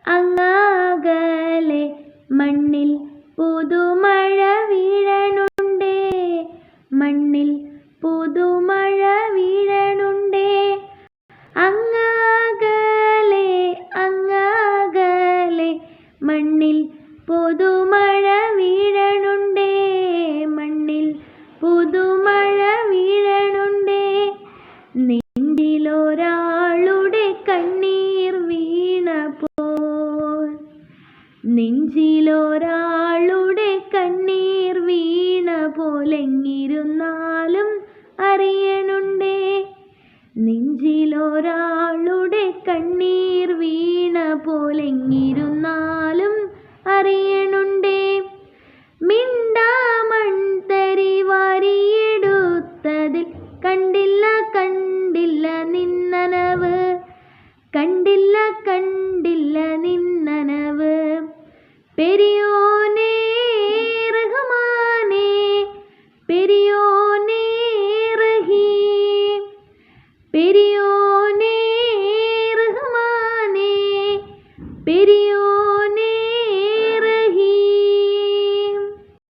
അങ്ങകലെ മണ്ണിൽ പുതുമഴ വീഴണുണ്ടേ, മണ്ണിൽ പുതുമഴ വീഴണുണ്ടേ. അങ്ങകലെ അങ്ങകലെ മണ്ണിൽ പുതുമഴ വീഴണുണ്ടേ, മണ്ണിൽ പുതുമഴ വീഴണുണ്ടേ. നെഞ്ചിലൊരാളുടെ കണ്ണീർ വീണപ്പോൾ, നെഞ്ചിലൊരാളുടെ കണ്ണീർ വീണ പോലെങ്ങിരുന്നാലും അറിയണുണ്ടേ, നെഞ്ചിലൊരാളുടെ കണ്ണീർ വീണ പോലെങ്ങിരുന്നാലും അറിയണുണ്ടേ. മിണ്ടാമൺതരി വാരിയെടുത്തതിൽ കണ്ടില്ല കണ്ടില്ല നിന്നനവ്, കണ്ടില്ല കണ്ടില്ല നിന്നനവ്. പെരിയോനേ റഹ്മാനേ, പെരിയോനേ റഹീം, പെരിയോനേ റഹ്മാനേ, പെരി